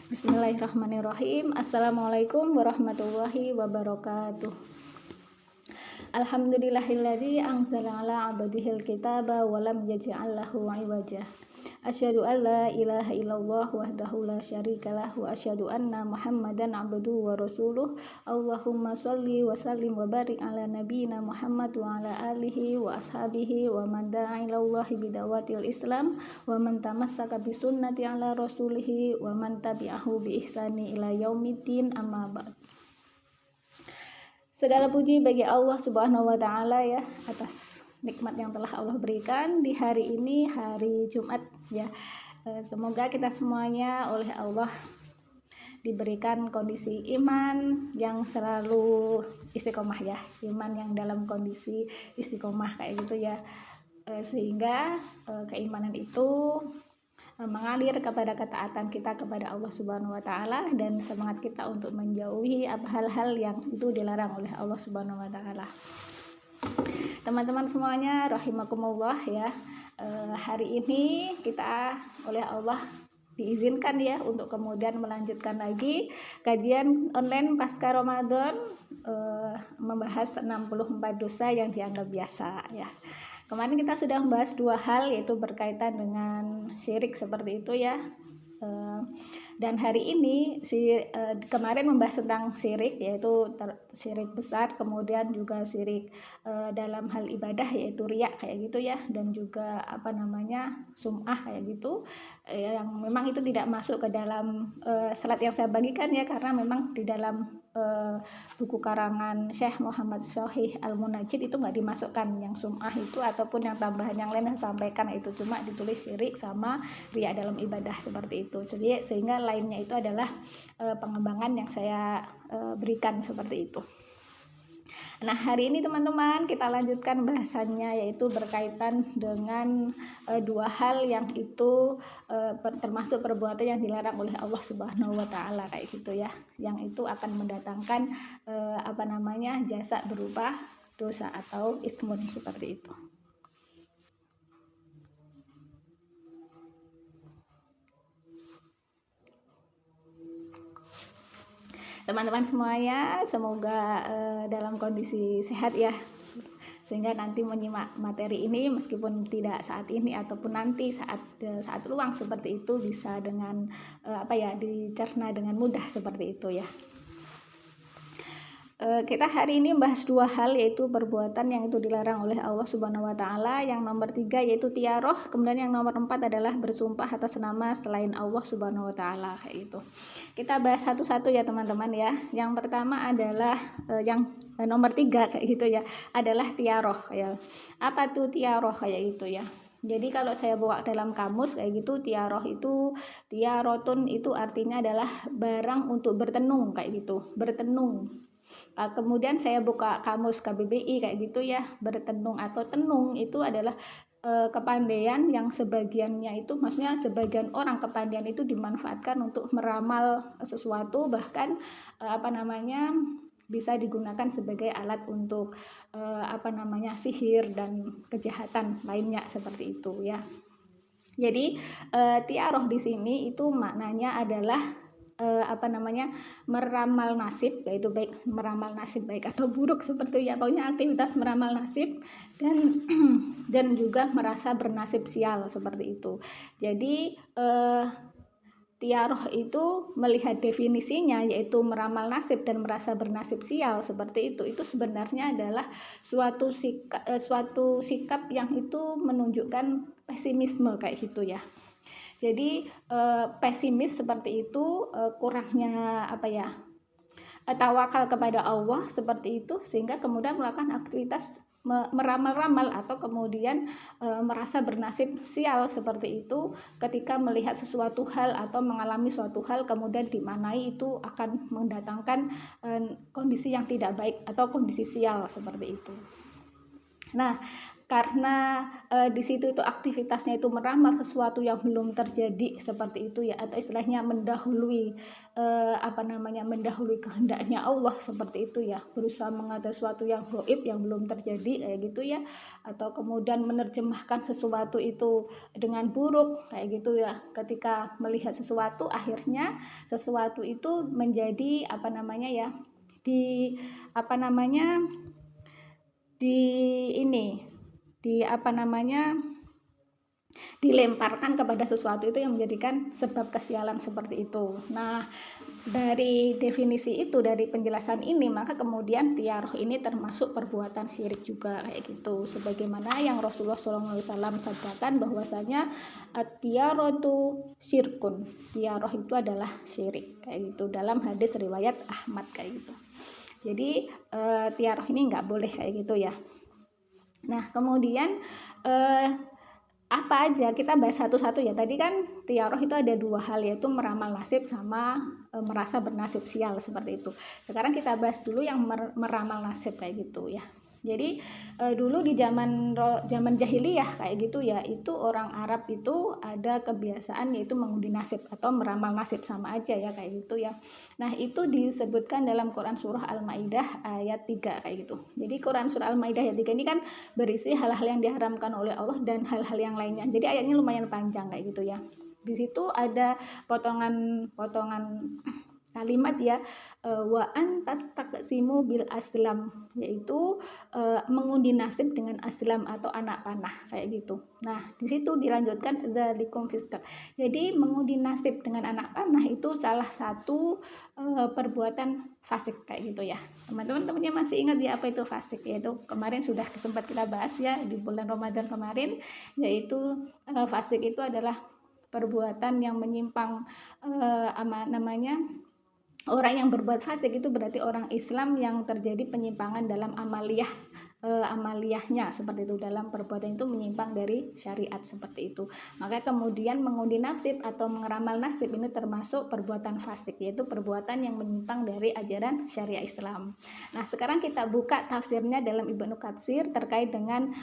Bismillahirrahmanirrahim. Assalamualaikum warahmatullahi wabarakatuh. Alhamdulillahilladzi anzala ala 'abdihil kitaba wa lam yaj'al lahu 'iwaja. Asyhadu an la ilaha illallah wahdahu la syarikalah wa asyhadu anna Muhammadan 'abduhu wa rasuluh. Allahumma shalli wa sallim wa barik ala nabiyyina Muhammad wa ala alihi wa ashabihi wa man da'a ilallahi bidawatil Islam wa man tamassaka bi sunnati ala rasulihi wa man tabi'ahu bi ihsani ila yaumiddin, amma ba'd. Segala puji bagi Allah Subhanahu wa taala ya atas nikmat yang telah Allah berikan di hari ini, hari Jumat ya. Semoga kita semuanya oleh Allah diberikan kondisi iman yang selalu istiqomah ya, iman yang dalam kondisi istiqomah kayak gitu ya, sehingga keimanan itu mengalir kepada ketaatan kita kepada Allah Subhanahu wa taala dan semangat kita untuk menjauhi hal-hal yang itu dilarang oleh Allah Subhanahu wa taala. Teman-teman semuanya rahimakumullah ya. Hari ini kita oleh Allah diizinkan ya untuk kemudian melanjutkan lagi kajian online pasca Ramadan, membahas 64 dosa yang dianggap biasa ya. Kemarin kita sudah membahas dua hal, yaitu berkaitan dengan syirik seperti itu ya. Dan hari ini kemarin membahas tentang syirik, yaitu syirik besar, kemudian juga syirik dalam hal ibadah yaitu riya kayak gitu ya, dan juga sum'ah kayak gitu, yang memang itu tidak masuk ke dalam slide yang saya bagikan ya, karena memang di dalam buku karangan Syekh Muhammad Shahih Al-Munajjid itu nggak dimasukkan yang sum'ah itu ataupun yang tambahan yang lain yang sampaikan, itu cuma ditulis syirik sama riya dalam ibadah seperti itu. Jadi sehingga lainnya itu adalah pengembangan yang saya berikan seperti itu. Nah, hari ini teman-teman kita lanjutkan bahasannya, yaitu berkaitan dengan dua hal yang itu termasuk perbuatan yang dilarang oleh Allah Subhanahu wa taala kayak gitu ya, yang itu akan mendatangkan jasa berupa dosa atau itsmun seperti itu. Teman-teman semuanya semoga dalam kondisi sehat ya, sehingga nanti menyimak materi ini meskipun tidak saat ini ataupun nanti saat luang seperti itu bisa dengan dicerna dengan mudah seperti itu ya. Kita hari ini membahas dua hal, yaitu perbuatan yang itu dilarang oleh Allah Subhanahu wa taala. Yang nomor 3 yaitu tiaroh, kemudian yang nomor 4 adalah bersumpah atas nama selain Allah Subhanahu wa taala kayak gitu. Kita bahas satu-satu ya teman-teman ya. Yang pertama adalah yang nomor 3 kayak gitu ya, adalah tiaroh ya. Apa tuh tiaroh kayak gitu ya? Jadi kalau saya buka dalam kamus kayak gitu, tiaroh itu, tiarotun itu artinya adalah barang untuk bertenung kayak gitu, bertenung. Kemudian saya buka kamus KBBI kayak gitu ya, bertenung atau tenung itu adalah kepandaian yang sebagiannya itu, maksudnya sebagian orang kepandaian itu dimanfaatkan untuk meramal sesuatu, bahkan bisa digunakan sebagai alat untuk sihir dan kejahatan lainnya seperti itu ya. Jadi tiaroh di sini itu maknanya adalah meramal nasib, yaitu baik meramal nasib baik atau buruk seperti ya, pokoknya aktivitas meramal nasib dan juga merasa bernasib sial seperti itu. Jadi tiaroh itu melihat definisinya, yaitu meramal nasib dan merasa bernasib sial seperti itu sebenarnya adalah suatu sikap yang itu menunjukkan pesimisme kayak gitu ya. Jadi pesimis seperti itu, kurangnya tawakal kepada Allah seperti itu, sehingga kemudian melakukan aktivitas meramal-ramal atau kemudian merasa bernasib sial seperti itu ketika melihat sesuatu hal atau mengalami suatu hal kemudian dimanai itu akan mendatangkan kondisi yang tidak baik atau kondisi sial seperti itu. Nah, karena di situ itu aktivitasnya itu meramal sesuatu yang belum terjadi seperti itu ya, atau istilahnya mendahului mendahului kehendaknya Allah seperti itu ya, berusaha mengatur sesuatu yang gaib yang belum terjadi kayak gitu ya, atau kemudian menerjemahkan sesuatu itu dengan buruk kayak gitu ya, ketika melihat sesuatu akhirnya sesuatu itu menjadi di apa namanya di ini di dilemparkan kepada sesuatu itu yang menjadikan sebab kesialan seperti itu. Nah, dari definisi itu, dari penjelasan ini, maka kemudian tiaroh ini termasuk perbuatan syirik juga kayak gitu. Sebagaimana yang Rasulullah SAW sabdakan bahwasanya at-tiarotu syirkun. Tiaroh itu adalah syirik kayak gitu dalam hadis riwayat Ahmad kayak gitu. Jadi tiaroh ini nggak boleh kayak gitu ya. Nah, kemudian apa aja, kita bahas satu-satu ya. Tadi kan tiaroh itu ada dua hal, yaitu meramal nasib sama merasa bernasib sial seperti itu. Sekarang kita bahas dulu yang meramal nasib kayak gitu ya. Jadi dulu di zaman jahiliyah kayak gitu ya, itu orang Arab itu ada kebiasaan yaitu mengundi nasib atau meramal nasib, sama aja ya kayak gitu ya. Nah, itu disebutkan dalam Quran surah Al-Maidah ayat 3 kayak gitu. Jadi Quran surah Al-Maidah ayat 3 ini kan berisi hal-hal yang diharamkan oleh Allah dan hal-hal yang lainnya. Jadi ayatnya lumayan panjang kayak gitu ya. Di situ ada potongan-potongan kalimat ya, wa antas taqsimu bil aslam, yaitu mengundi nasib dengan aslam atau anak panah kayak gitu. Nah, di situ dilanjutkan dzalikum fisq. Jadi mengundi nasib dengan anak panah itu salah satu perbuatan fasik kayak gitu ya. Teman-temannya masih ingat ya apa itu fasik? Yaitu kemarin sudah sempat kita bahas ya di bulan Ramadan kemarin, yaitu fasik itu adalah perbuatan yang menyimpang, orang yang berbuat fasik itu berarti orang Islam yang terjadi penyimpangan dalam amaliyahnya seperti itu, dalam perbuatan itu menyimpang dari syariat seperti itu. Maka kemudian mengundi nasib atau meramal nasib ini termasuk perbuatan fasik, yaitu perbuatan yang menyimpang dari ajaran syariah Islam. Nah, sekarang kita buka tafsirnya dalam Ibnu Katsir terkait dengan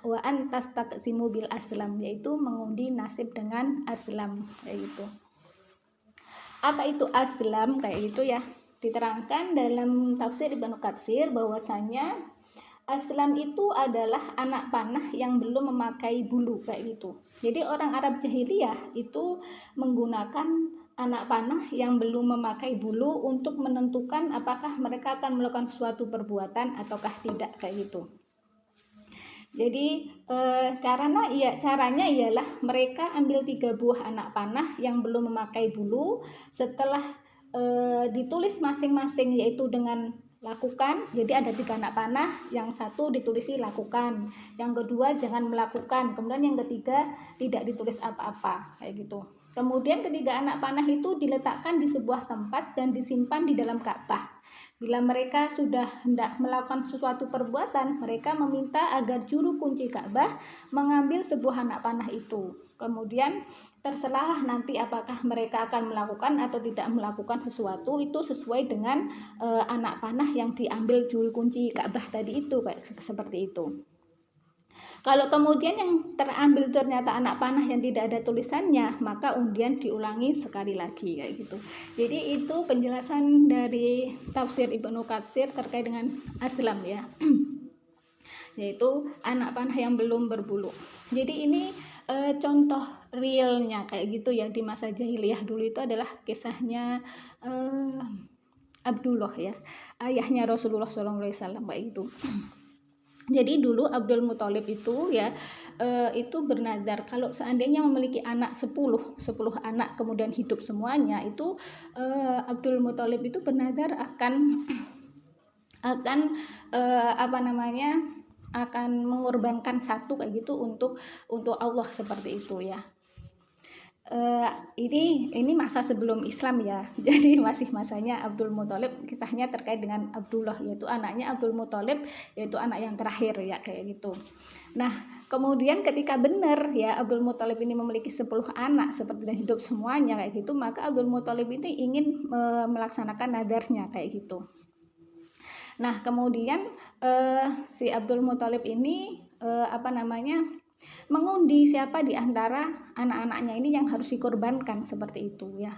wa antas taqsimu bil aslam, yaitu mengundi nasib dengan aslam kayak gitu. Apa itu aslam kayak gitu ya? Diterangkan dalam tafsir Ibnu Katsir bahwasanya aslam itu adalah anak panah yang belum memakai bulu kayak gitu. Jadi orang Arab jahiliyah itu menggunakan anak panah yang belum memakai bulu untuk menentukan apakah mereka akan melakukan suatu perbuatan ataukah tidak kayak gitu. Jadi caranya ialah mereka ambil 3 buah anak panah yang belum memakai bulu. Setelah ditulis masing-masing yaitu dengan lakukan, jadi ada 3 anak panah, yang satu ditulisi lakukan, yang kedua jangan melakukan, kemudian yang ketiga tidak ditulis apa-apa kayak gitu. Kemudian ketiga anak panah itu diletakkan di sebuah tempat dan disimpan di dalam Ka'bah. Bila mereka sudah hendak melakukan sesuatu perbuatan, mereka meminta agar juru kunci Ka'bah mengambil sebuah anak panah itu. Kemudian terserah nanti apakah mereka akan melakukan atau tidak melakukan sesuatu, itu sesuai dengan anak panah yang diambil juru kunci Ka'bah tadi itu, kayak seperti itu. Kalau kemudian yang terambil ternyata anak panah yang tidak ada tulisannya, maka undian diulangi sekali lagi kayak gitu. Jadi itu penjelasan dari tafsir Ibnu Katsir terkait dengan aslam ya. Yaitu anak panah yang belum berbulu. Jadi ini contoh realnya kayak gitu ya, di masa jahiliyah dulu itu adalah kisahnya Abdullah ya, ayahnya Rasulullah SAW kayak gitu. Jadi dulu Abdul Muthalib itu ya itu bernazar kalau seandainya memiliki anak 10 anak kemudian hidup semuanya, itu Abdul Muthalib itu bernazar akan akan mengorbankan satu kayak gitu untuk Allah seperti itu ya. Ini masa sebelum Islam ya, jadi masih masanya Abdul Muthalib, kisahnya terkait dengan Abdullah, yaitu anaknya Abdul Muthalib, yaitu anak yang terakhir ya kayak gitu. Nah, kemudian ketika benar ya Abdul Muthalib ini memiliki 10 anak seperti dan hidup semuanya kayak gitu, maka Abdul Muthalib ini ingin melaksanakan nadarnya kayak gitu. Nah, kemudian si Abdul Muthalib ini apa namanya, mengundi siapa di antara anak-anaknya ini yang harus dikorbankan seperti itu ya.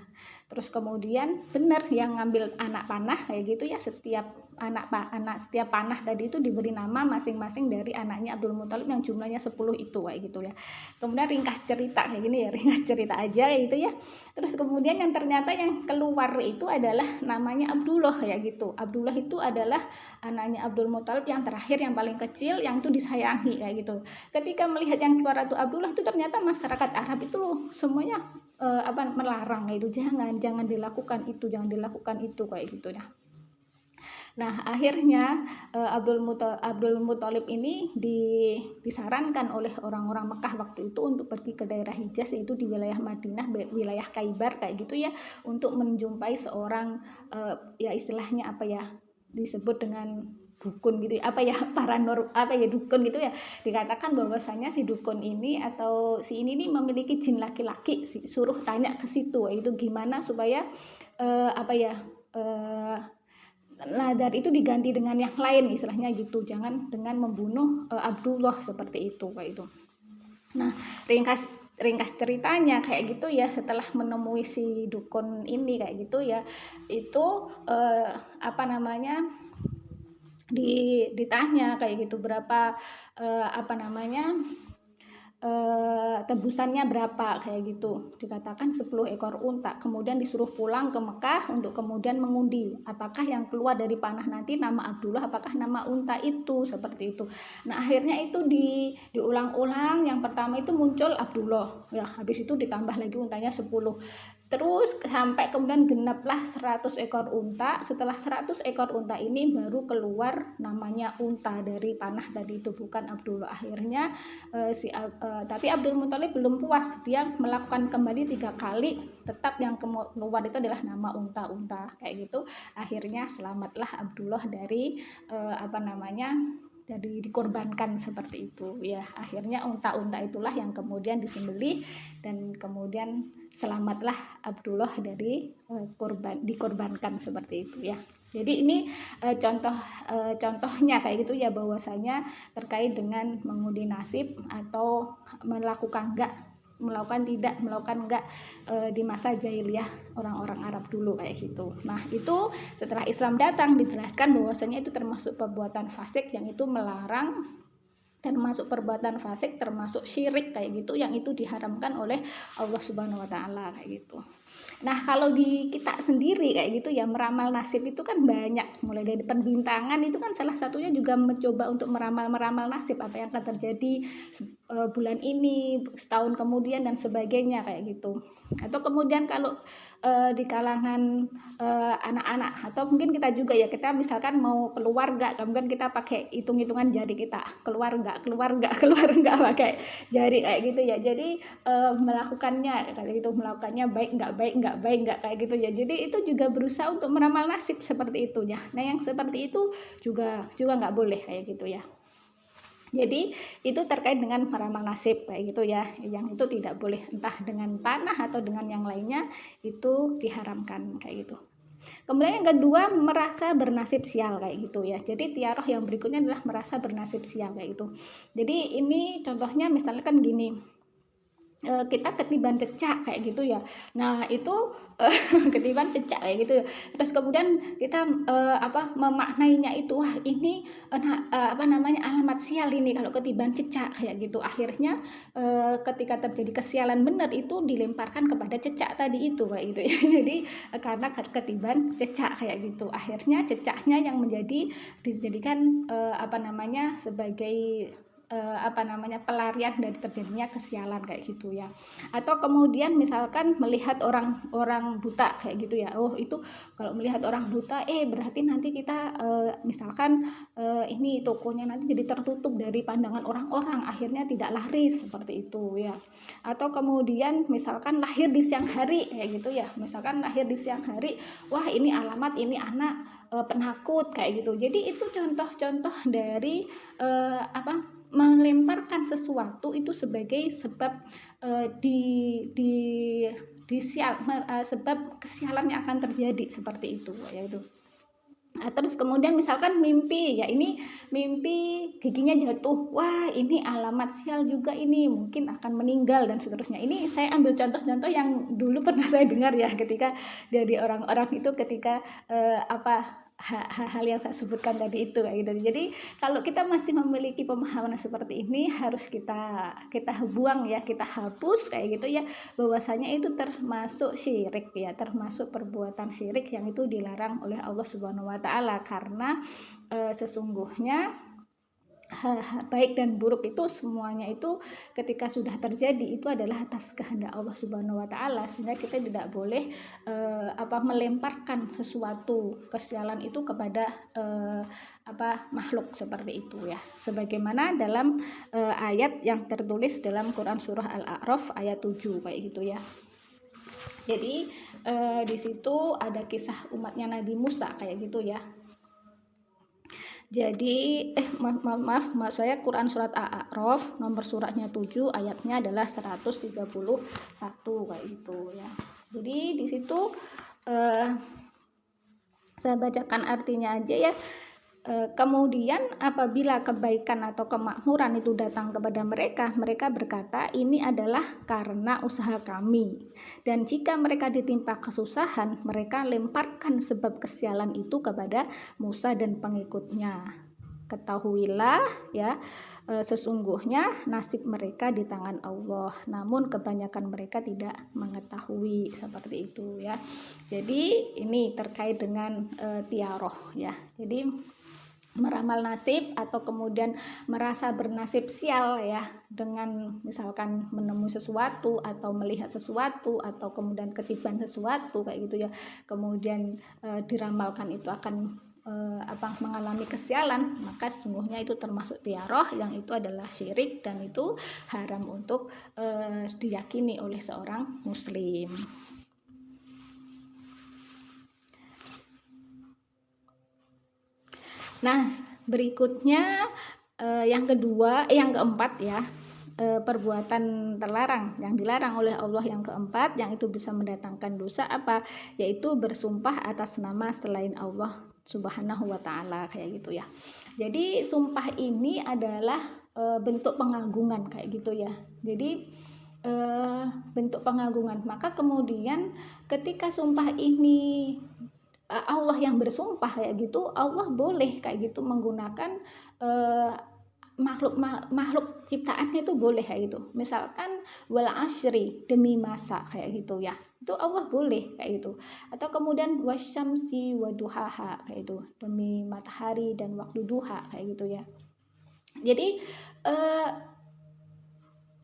Terus kemudian benar yang ngambil anak panah kayak gitu ya, setiap setiap panah tadi itu diberi nama masing-masing dari anaknya Abdul Muthalib yang jumlahnya 10 itu kayak gitu ya. Kemudian ringkas cerita kayak gini ya, ringkas cerita aja gitu ya. Terus kemudian yang ternyata yang keluar itu adalah namanya Abdullah kayak gitu. Abdullah itu adalah anaknya Abdul Muthalib yang terakhir, yang paling kecil, yang itu disayangi kayak gitu. Ketika melihat yang keluar itu Abdullah, itu ternyata masyarakat Arab itu loh semuanya melarang itu, jangan dilakukan itu, jangan dilakukan itu kayak gitu ya. Nah akhirnya Abdul Muthalib ini disarankan oleh orang-orang Mekah waktu itu untuk pergi ke daerah Hijaz, yaitu di wilayah Madinah, wilayah Khaibar kayak gitu ya, untuk menjumpai seorang ya istilahnya apa ya, disebut dengan dukun gitu apa ya, dukun gitu ya. Dikatakan bahwasanya si dukun ini atau si ini nih memiliki jin laki-laki, suruh tanya ke situ itu gimana supaya nadar itu diganti dengan yang lain istilahnya gitu, jangan dengan membunuh Abdullah seperti itu kayak itu. Nah ringkas ceritanya kayak gitu ya, setelah menemui si dukun ini kayak gitu ya, itu ditanya kayak gitu berapa tebusannya berapa kayak gitu. Dikatakan 10 ekor unta. Kemudian disuruh pulang ke Mekah untuk kemudian mengundi apakah yang keluar dari panah nanti nama Abdullah, apakah nama unta itu, seperti itu. Nah akhirnya itu diulang-ulang. Yang pertama itu muncul Abdullah ya, habis itu ditambah lagi untanya 10, terus sampai kemudian genaplah 100 ekor unta. Setelah 100 ekor unta ini baru keluar namanya unta dari panah tadi itu, bukan Abdullah. Akhirnya tapi Abdul Muthalib belum puas, dia melakukan kembali 3 kali, tetap yang keluar itu adalah nama unta-unta kayak gitu. Akhirnya selamatlah Abdullah dari jadi dikorbankan seperti itu ya. Akhirnya unta-unta itulah yang kemudian disembelih dan kemudian selamatlah Abdullah dari dikorbankan seperti itu ya. Jadi ini contohnya kayak gitu ya, bahwasanya terkait dengan mengundi nasib atau melakukan enggak di masa jahiliyah orang-orang Arab dulu kayak gitu. Nah itu setelah Islam datang dijelaskan bahwasanya itu termasuk perbuatan fasik, yang itu melarang, termasuk perbuatan fasik, termasuk syirik kayak gitu, yang itu diharamkan oleh Allah Subhanahu wa taala kayak gitu. Nah kalau di kita sendiri kayak gitu ya, meramal nasib itu kan banyak, mulai dari perbintangan itu kan salah satunya juga mencoba untuk meramal nasib apa yang akan terjadi bulan ini, setahun kemudian dan sebagainya kayak gitu. Atau kemudian kalau di kalangan anak-anak atau mungkin kita juga ya, kita misalkan mau keluar enggak, kemudian kita pakai hitung-hitungan jari kita, keluar enggak pakai jari kayak gitu ya. Jadi melakukannya kayak gitu, melakukannya baik enggak kayak gitu ya. Jadi itu juga berusaha untuk meramal nasib seperti itu ya. Nah yang seperti itu juga enggak boleh kayak gitu ya. Jadi itu terkait dengan meramal nasib kayak gitu ya, yang itu tidak boleh, entah dengan panah atau dengan yang lainnya, itu diharamkan kayak gitu. Kemudian yang kedua, merasa bernasib sial kayak gitu ya. Jadi tiaroh yang berikutnya adalah merasa bernasib sial kayak gitu. Jadi ini contohnya misalkan gini, kita ketiban cecak kayak gitu ya. Nah itu ketiban cecak kayak gitu. Terus kemudian kita memaknainya itu, wah ini alamat sial ini kalau ketiban cecak kayak gitu. Akhirnya ketika terjadi kesialan benar itu dilemparkan kepada cecak tadi itu kayak gitu ya. Jadi karena ketiban cecak kayak gitu, akhirnya cecaknya yang dijadikan sebagai pelarian dari terjadinya kesialan kayak gitu ya. Atau kemudian misalkan melihat orang buta kayak gitu ya, oh itu kalau melihat orang buta berarti nanti kita misalkan ini tokonya nanti jadi tertutup dari pandangan orang-orang, akhirnya tidak laris seperti itu ya. Atau kemudian misalkan lahir di siang hari kayak gitu ya, misalkan lahir di siang hari, wah ini alamat ini anak penakut kayak gitu. Jadi itu contoh-contoh dari melemparkan sesuatu itu sebagai sebab sebab kesialan yang akan terjadi seperti itu, yaitu. Terus kemudian misalkan mimpi, ya ini mimpi giginya jatuh, wah ini alamat sial juga, ini mungkin akan meninggal dan seterusnya. Ini saya ambil contoh-contoh yang dulu pernah saya dengar ya, ketika dari orang-orang itu ketika hal-hal yang saya sebutkan tadi itu kayak gitu. Jadi kalau kita masih memiliki pemahaman seperti ini, harus kita buang ya, kita hapus kayak gitu ya, bahwasanya itu termasuk syirik ya, termasuk perbuatan syirik yang itu dilarang oleh Allah Subhanahu wa taala, karena sesungguhnya baik dan buruk itu semuanya itu ketika sudah terjadi itu adalah atas kehendak Allah Subhanahu wa taala, sehingga kita tidak boleh melemparkan sesuatu kesialan itu kepada makhluk seperti itu ya. Sebagaimana dalam ayat yang tertulis dalam Quran surah Al-A'raf ayat 7 kayak gitu ya. Jadi di situ ada kisah umatnya Nabi Musa kayak gitu ya. Jadi maaf saya Quran surat A'raf nomor suratnya 7 ayatnya adalah 131 kayak gitu ya. Jadi di situ saya bacakan artinya aja ya. Kemudian apabila kebaikan atau kemakmuran itu datang kepada mereka, mereka berkata ini adalah karena usaha kami. Dan jika mereka ditimpa kesusahan, mereka lemparkan sebab kesialan itu kepada Musa dan pengikutnya. Ketahuilah ya, sesungguhnya nasib mereka di tangan Allah, namun kebanyakan mereka tidak mengetahui, seperti itu ya. Jadi ini terkait dengan tiaroh ya. Jadi meramal nasib atau kemudian merasa bernasib sial ya, dengan misalkan menemui sesuatu atau melihat sesuatu atau kemudian ketiban sesuatu kayak gitu ya, kemudian diramalkan itu akan mengalami kesialan, maka sesungguhnya itu termasuk tiaroh yang itu adalah syirik dan itu haram untuk diyakini oleh seorang muslim. Nah, berikutnya yang keempat ya, perbuatan terlarang yang dilarang oleh Allah yang keempat, yang itu bisa mendatangkan dosa apa? Yaitu bersumpah atas nama selain Allah Subhanahu wa taala kayak gitu ya. Jadi sumpah ini adalah bentuk pengagungan kayak gitu ya. Jadi bentuk pengagungan. Maka kemudian ketika sumpah ini Allah yang bersumpah kayak gitu, Allah boleh kayak gitu menggunakan makhluk ciptaannya itu boleh kayak gitu. Misalkan wal asyri, demi masa kayak gitu ya. Itu Allah boleh kayak gitu. Atau kemudian wasyamsi waduhaha kayak gitu, demi matahari dan waktu duha kayak gitu ya. Jadi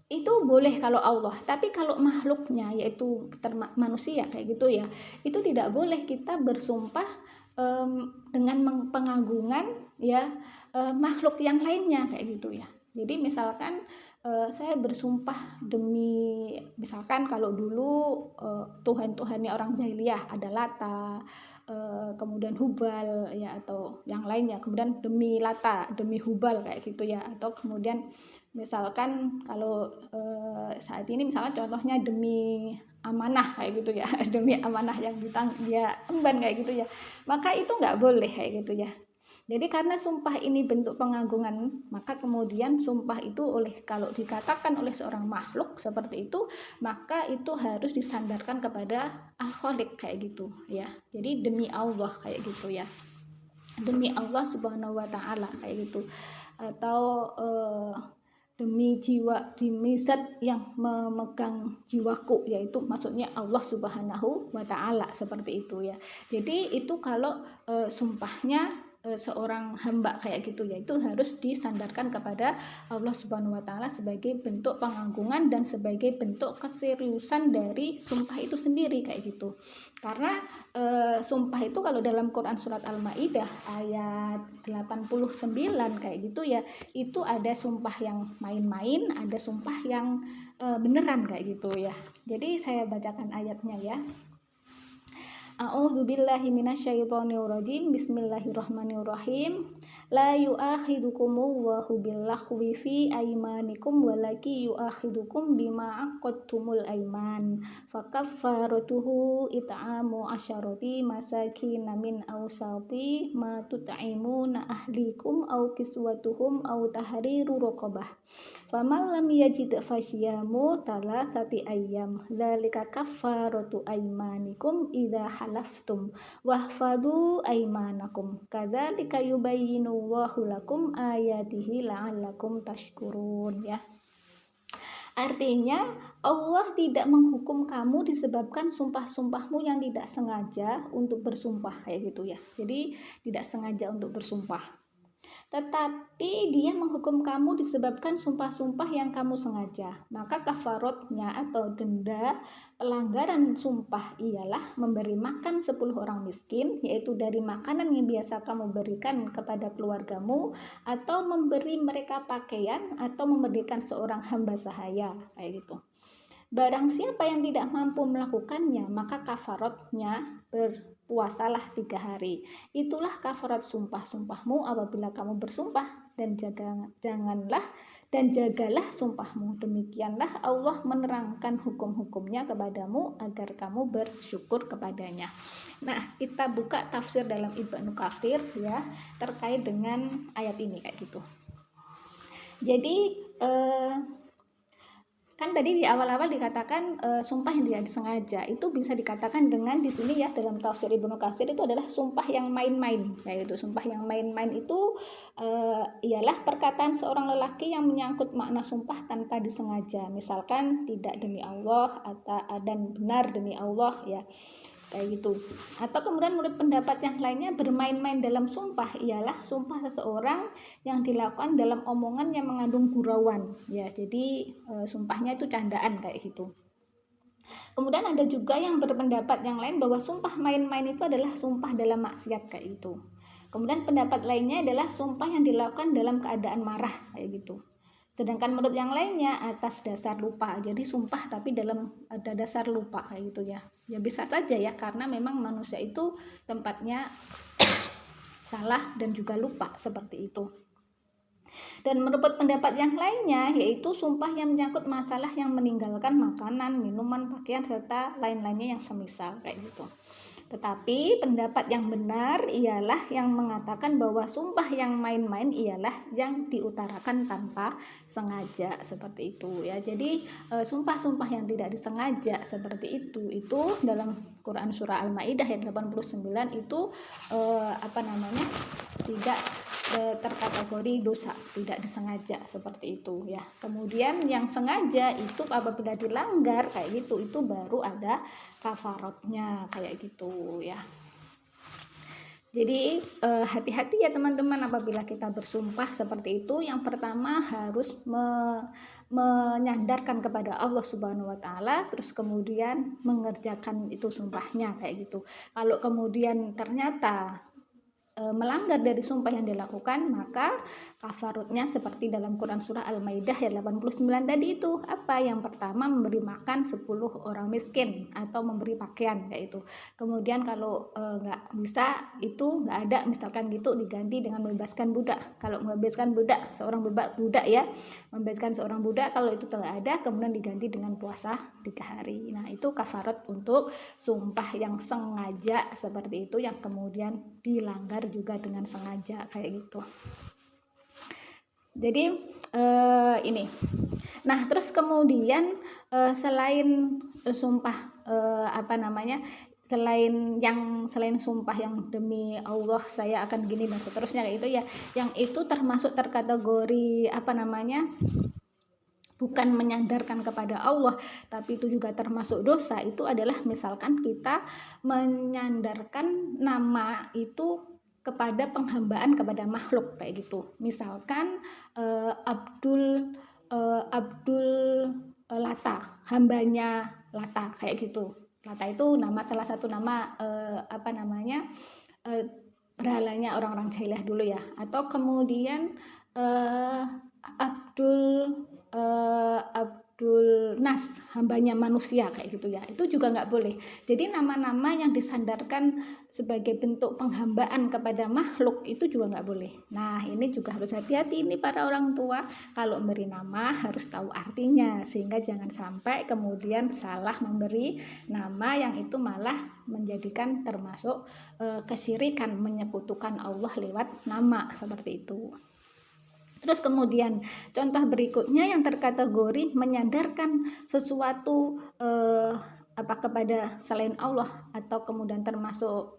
itu boleh kalau Allah, tapi kalau makhluknya yaitu manusia kayak gitu ya, itu tidak boleh kita bersumpah dengan pengagungan ya makhluk yang lainnya kayak gitu ya. Jadi misalkan saya bersumpah demi, misalkan kalau dulu Tuhan-Tuhannya orang jahiliyah ada Lata, kemudian Hubal ya, atau yang lainnya, kemudian demi Lata, demi Hubal kayak gitu ya. Atau kemudian misalkan kalau saat ini misalnya contohnya demi amanah kayak gitu ya, demi amanah yang dia emban kayak gitu ya, maka itu nggak boleh kayak gitu ya. Jadi karena sumpah ini bentuk pengagungan, maka kemudian sumpah itu kalau dikatakan oleh seorang makhluk seperti itu, maka itu harus disandarkan kepada Al-Khaliq kayak gitu ya. Jadi demi Allah kayak gitu ya, demi Allah Subhanahu wa taala kayak gitu. Atau demi jiwa, demi zat yang memegang jiwaku, yaitu maksudnya Allah Subhanahu wa taala seperti itu ya. Jadi itu kalau sumpahnya seorang hamba kayak gitu ya, itu harus disandarkan kepada Allah Subhanahu wa taala sebagai bentuk pengagungan dan sebagai bentuk keseriusan dari sumpah itu sendiri kayak gitu. Karena sumpah itu kalau dalam Quran surat Al-Maidah ayat 89 kayak gitu ya, itu ada sumpah yang main-main, ada sumpah yang beneran kayak gitu ya. Jadi saya bacakan ayatnya ya. A'udzubillahi minasyaitonirrajim. Bismillahirrahmanirrahim. La yu'akhidukumullahu billaghwi fi aymanikum walaki yu'akhidukum bima aqadtumul ayman. Fakaffaratuhu it'amu asyarati masakin min awsati ma tut'imuna ahlikum aw kiswatuhum aw tahriru raqabah. Faman lam yajid fasyamu salasati ayyam. Dzalika kaffaratu aymanikum idza halaftum wahfadhu aymanakum. Kadzalika yubayyinullahu lakum ayatihi la'allakum tashkurun, ya. Artinya Allah tidak menghukum kamu disebabkan sumpah-sumpahmu yang tidak sengaja untuk bersumpah, kayak gitu ya. Jadi tidak sengaja untuk bersumpah. Tetapi dia menghukum kamu disebabkan sumpah-sumpah yang kamu sengaja. Maka kafarotnya atau denda pelanggaran sumpah ialah memberi makan 10 orang miskin, yaitu dari makanan yang biasa kamu berikan kepada keluargamu, atau memberi mereka pakaian, atau memberikan seorang hamba sahaya, kayak gitu. Barang siapa yang tidak mampu melakukannya, maka kafarotnya berpuasalah 3 hari. Itulah kafarat sumpah-sumpahmu apabila kamu bersumpah, dan jagalah sumpahmu. Demikianlah Allah menerangkan hukum-hukumnya kepadamu agar kamu bersyukur kepadanya. Nah, kita buka tafsir dalam Ibnu Katsir, ya, terkait dengan ayat ini kayak gitu. Jadi kan tadi di awal-awal dikatakan sumpah yang tidak disengaja itu bisa dikatakan dengan di sini, ya, dalam tafsir Ibnu Katsir itu adalah sumpah yang main-main, yaitu sumpah yang main-main itu ialah perkataan seorang lelaki yang menyangkut makna sumpah tanpa disengaja, misalkan tidak demi Allah atau dan benar demi Allah, ya, kayak gitu. Atau kemudian menurut pendapat yang lainnya, bermain-main dalam sumpah ialah sumpah seseorang yang dilakukan dalam omongan yang mengandung gurauan, ya. Jadi sumpahnya itu candaan kayak gitu. Kemudian ada juga yang berpendapat yang lain bahwa sumpah main-main itu adalah sumpah dalam maksiat kayak gitu. Kemudian pendapat lainnya adalah sumpah yang dilakukan dalam keadaan marah kayak gitu. Sedangkan menurut yang lainnya atas dasar lupa. Jadi sumpah tapi dalam ada dasar lupa kayak gitu, ya. Ya bisa saja, ya, karena memang manusia itu tempatnya salah dan juga lupa seperti itu. Dan menurut pendapat yang lainnya, yaitu sumpah yang menyangkut masalah yang meninggalkan makanan, minuman, pakaian, serta lain-lainnya yang semisal kayak gitu. Tetapi pendapat yang benar ialah yang mengatakan bahwa sumpah yang main-main ialah yang diutarakan tanpa sengaja seperti itu, ya. Jadi sumpah-sumpah yang tidak disengaja seperti itu dalam Quran surah Al-Maidah ayat 89 itu tidak terkategori dosa, tidak disengaja seperti itu, ya. Kemudian yang sengaja itu apabila dilanggar kayak gitu, itu baru ada kafarotnya kayak gitu, ya. Jadi hati-hati, ya teman-teman, apabila kita bersumpah seperti itu. Yang pertama harus menyandarkan kepada Allah Subhanahu wa taala, terus kemudian mengerjakan itu sumpahnya kayak gitu. Kalau kemudian ternyata melanggar dari sumpah yang dilakukan, maka kafarotnya seperti dalam Quran surah Al-Maidah ayat 89 tadi itu apa? Yang pertama memberi makan 10 orang miskin atau memberi pakaian kayak itu. Kemudian kalau nggak bisa, itu nggak ada misalkan gitu, diganti dengan membebaskan budak. Kalau membebaskan budak, seorang budak, ya, membebaskan seorang budak, kalau itu telah ada, kemudian diganti dengan puasa 3 hari. Nah, itu kafarot untuk sumpah yang sengaja seperti itu, yang kemudian dilanggar juga dengan sengaja kayak gitu. Jadi ini. Nah, terus kemudian selain sumpah selain sumpah yang demi Allah saya akan gini dan seterusnya kayak itu, ya, yang itu termasuk terkategori bukan menyandarkan kepada Allah, tapi itu juga termasuk dosa. Itu adalah misalkan kita menyandarkan nama itu kepada penghambaan kepada makhluk kayak gitu. Misalkan Abdul Lata, hambanya Lata kayak gitu. Lata itu salah satu nama berhalanya orang-orang jahiliyah dulu, ya. Atau kemudian Abdul Nas, hambanya manusia kayak gitu ya. Itu juga nggak boleh. Jadi nama-nama yang disandarkan sebagai bentuk penghambaan kepada makhluk itu juga nggak boleh. Nah, ini juga harus hati-hati ini para orang tua, kalau memberi nama harus tahu artinya, sehingga jangan sampai kemudian salah memberi nama yang itu malah menjadikan termasuk kesyirikan, menyekutukan Allah lewat nama seperti itu. Terus kemudian contoh berikutnya yang terkategori menyandarkan sesuatu kepada selain Allah, atau kemudian termasuk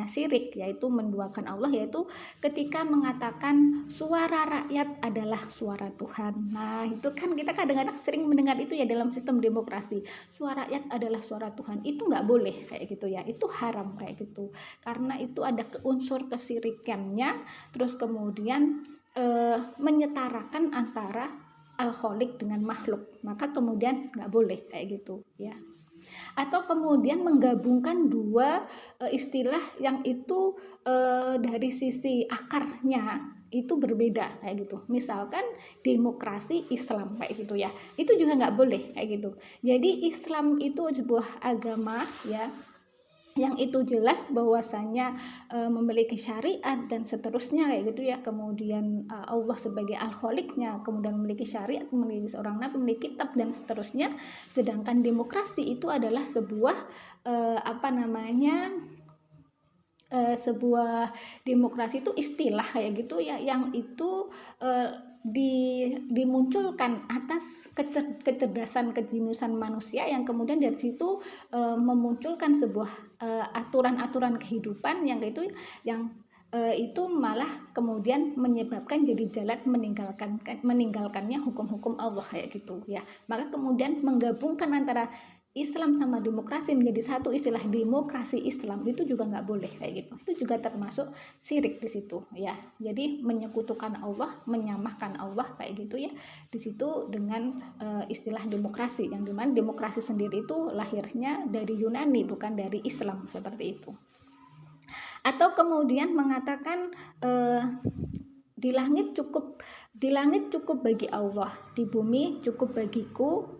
syirik, yaitu menduakan Allah, yaitu ketika mengatakan suara rakyat adalah suara Tuhan. Nah, itu kan kita kadang-kadang sering mendengar itu ya dalam sistem demokrasi. Suara rakyat adalah suara Tuhan. Itu nggak boleh kayak gitu ya. Itu haram kayak gitu. Karena itu ada unsur kesyirikannya. Terus kemudian menyetarakan antara al-khaliq dengan makhluk, maka kemudian nggak boleh kayak gitu ya. Atau kemudian menggabungkan dua istilah yang itu dari sisi akarnya itu berbeda kayak gitu. Misalkan demokrasi Islam kayak gitu ya, itu juga nggak boleh kayak gitu. Jadi Islam itu sebuah agama ya, yang itu jelas bahwasanya memiliki syariat dan seterusnya kayak gitu ya. Kemudian Allah sebagai al-khaliqnya, kemudian memiliki syariat, memiliki seorang nabi, memiliki kitab dan seterusnya. Sedangkan demokrasi itu adalah sebuah sebuah demokrasi itu istilah kayak gitu ya, yang itu dimunculkan atas kecerdasan kejinusan manusia, yang kemudian dari situ memunculkan sebuah aturan-aturan kehidupan yang itu malah kemudian menyebabkan jadi jalan meninggalkannya hukum-hukum Allah kayak gitu ya. Maka kemudian menggabungkan antara Islam sama demokrasi menjadi satu istilah demokrasi Islam, itu juga nggak boleh kayak gitu. Itu juga termasuk syirik di situ ya. Jadi menyekutukan Allah, menyamakan Allah kayak gitu ya. Di situ dengan istilah demokrasi, yang dimana demokrasi sendiri itu lahirnya dari Yunani, bukan dari Islam seperti itu. Atau kemudian mengatakan di langit cukup bagi Allah, di bumi cukup bagiku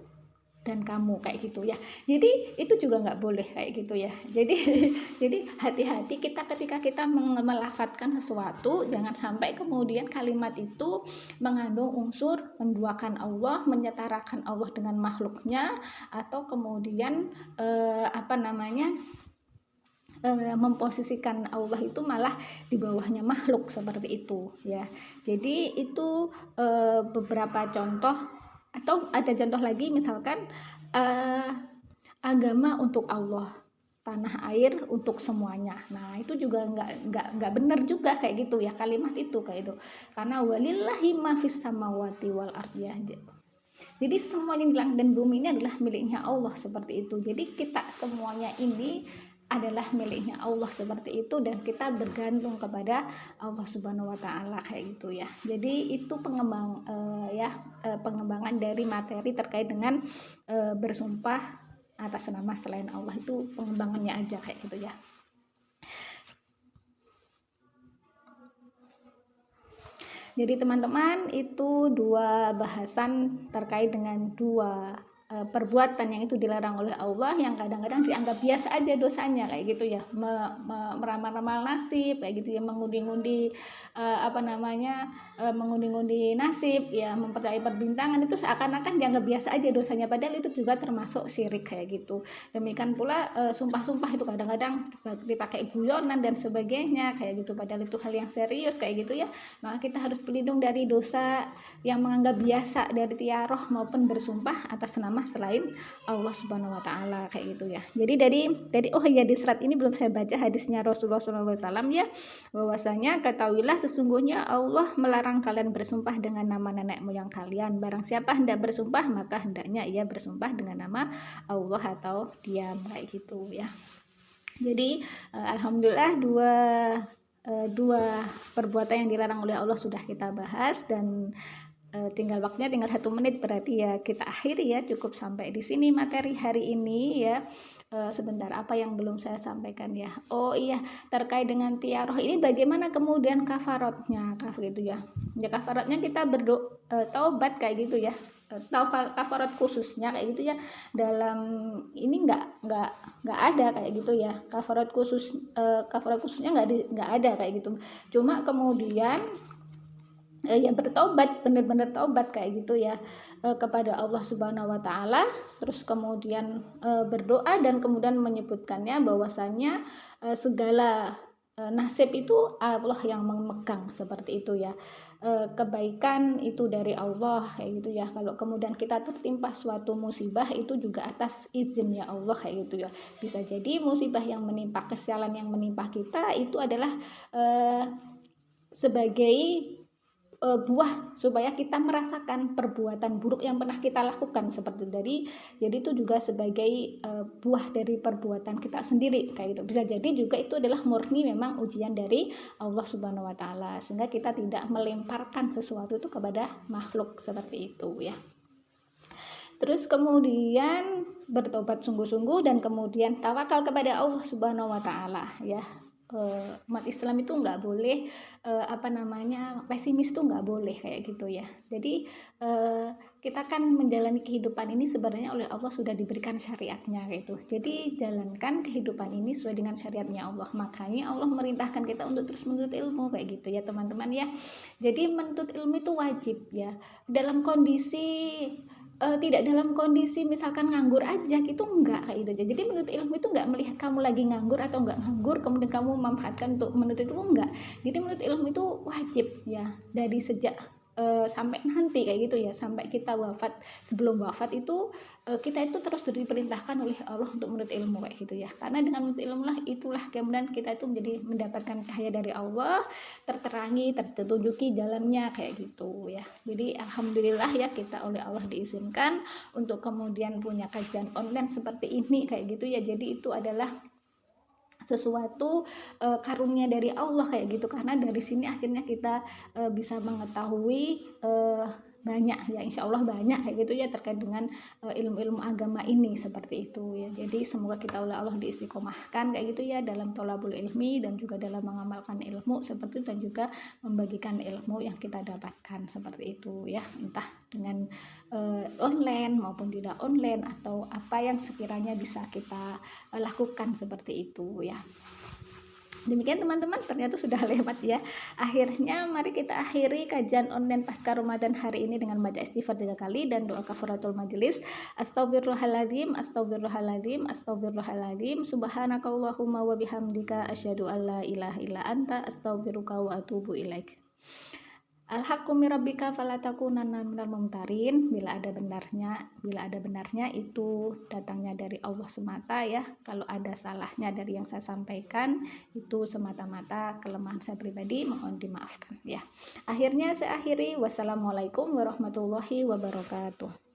dan kamu kayak gitu ya. Jadi itu juga nggak boleh kayak gitu ya. Jadi hati-hati kita ketika kita melafadzkan sesuatu, jangan sampai kemudian kalimat itu mengandung unsur menduakan Allah, menyetarakan Allah dengan makhluknya, atau kemudian memposisikan Allah itu malah di bawahnya makhluk seperti itu ya. Jadi itu beberapa contoh. Atau ada contoh lagi, misalkan agama untuk Allah, tanah air untuk semuanya. Nah, itu juga nggak benar juga kayak gitu ya kalimat itu kayak itu. Karena walillahi ma fis samawati wal ardi. Jadi semuanya di langit dan bumi ini adalah miliknya Allah seperti itu. Jadi kita semuanya ini adalah miliknya Allah seperti itu, dan kita bergantung kepada Allah Subhanahu wa taala kayak gitu ya. Jadi itu pengembangan dari materi terkait dengan bersumpah atas nama selain Allah, itu pengembangannya aja kayak gitu ya. Jadi teman-teman, itu dua bahasan terkait dengan dua perbuatan yang itu dilarang oleh Allah, yang kadang-kadang dianggap biasa aja dosanya kayak gitu ya. Meramal-ramal nasib kayak gitu ya, mengundi-ngundi mengundi-ngundi nasib ya, mempercayai perbintangan, itu seakan-akan dianggap biasa aja dosanya, padahal itu juga termasuk syirik kayak gitu. Demikian pula sumpah-sumpah itu kadang-kadang dipakai guyonan dan sebagainya kayak gitu, padahal itu hal yang serius kayak gitu ya. Maka kita harus berlindung dari dosa yang menganggap biasa dari tiaroh maupun bersumpah atas nama selain Allah Subhanahu wa taala kayak gitu ya. Jadi di surat ini belum saya baca hadisnya Rasulullah SAW ya, bahwasanya ketahuilah sesungguhnya Allah melarang kalian bersumpah dengan nama nenek moyang kalian. Barang siapa hendak bersumpah, maka hendaknya ia bersumpah dengan nama Allah atau diam kayak gitu ya. Jadi alhamdulillah dua perbuatan yang dilarang oleh Allah sudah kita bahas, dan tinggal 1 menit, berarti ya kita akhiri ya, cukup sampai di sini materi hari ini ya. Sebentar, apa yang belum saya sampaikan ya? Oh iya, terkait dengan tiaroh ini bagaimana kemudian kafarotnya gitu ya. Ya kafarotnya kita taubat kayak gitu ya. kafarat khususnya kayak gitu ya, dalam ini nggak ada kayak gitu ya, kafarat khususnya nggak ada kayak gitu. Cuma kemudian ya bertobat, benar-benar tobat kayak gitu ya, kepada Allah Subhanahu wa taala, terus kemudian berdoa dan kemudian menyebutkannya bahwasanya segala nasib itu Allah yang memegang seperti itu ya. Kebaikan itu dari Allah kayak gitu ya. Kalau kemudian kita tertimpa suatu musibah itu juga atas izinnya Allah kayak gitu ya. Bisa jadi musibah yang menimpa, kesialan yang menimpa kita itu adalah sebagai buah supaya kita merasakan perbuatan buruk yang pernah kita lakukan seperti tadi. Jadi itu juga sebagai buah dari perbuatan kita sendiri kayak gitu. Bisa jadi juga itu adalah murni memang ujian dari Allah Subhanahu wa taala, sehingga kita tidak melemparkan sesuatu itu kepada makhluk seperti itu ya. Terus kemudian bertobat sungguh-sungguh dan kemudian tawakal kepada Allah Subhanahu wa taala ya. Umat Islam itu nggak boleh pesimis tuh nggak boleh kayak gitu ya. Jadi kita kan menjalani kehidupan ini sebenarnya oleh Allah sudah diberikan syariatnya gitu. Jadi jalankan kehidupan ini sesuai dengan syariatnya Allah. Makanya Allah merintahkan kita untuk terus menuntut ilmu kayak gitu ya teman-teman ya. Jadi menuntut ilmu itu wajib ya. Dalam kondisi tidak dalam kondisi misalkan nganggur aja gitu, enggak kayak gitu. Jadi menuntut ilmu itu enggak melihat kamu lagi nganggur atau enggak nganggur kemudian kamu memanfaatkan untuk menuntut ilmu, enggak. Jadi menuntut ilmu itu wajib ya, dari sejak sampai nanti kayak gitu ya, sampai kita wafat. Sebelum wafat itu kita itu terus diperintahkan oleh Allah untuk menuntut ilmu kayak gitu ya, karena dengan menuntut ilmu lah itulah kemudian kita itu menjadi mendapatkan cahaya dari Allah, terterangi, tertunjuki jalannya kayak gitu ya. Jadi alhamdulillah ya, kita oleh Allah diizinkan untuk kemudian punya kajian online seperti ini kayak gitu ya. Jadi itu adalah sesuatu karunia dari Allah kayak gitu, karena dari sini akhirnya kita bisa mengetahui banyak ya, insya Allah banyak kayak gitu ya terkait dengan ilmu-ilmu agama ini seperti itu ya. Jadi semoga kita oleh Allah diistiqomahkan kayak gitu ya dalam thalabul ilmi dan juga dalam mengamalkan ilmu seperti itu, dan juga membagikan ilmu yang kita dapatkan seperti itu ya, entah dengan online maupun tidak online, atau apa yang sekiranya bisa kita lakukan seperti itu ya. Demikian teman-teman, ternyata sudah lewat ya. Akhirnya mari kita akhiri kajian online pasca Ramadan hari ini dengan baca istighfar 3 kali dan doa kafaratul majelis. Astagfirullahaladzim, astagfirullahaladzim, astagfirullahaladzim. Subhanakallahumma wa bihamdika asyhadu an la ilaha illa anta astaghfiruka wa atubu ilaik. Al-haqqu min rabbika fala takunanna minal mumtarin. Bila ada benarnya itu datangnya dari Allah semata ya. Kalau ada salahnya dari yang saya sampaikan itu semata-mata kelemahan saya pribadi, mohon dimaafkan ya. Akhirnya saya akhiri, wassalamualaikum warahmatullahi wabarakatuh.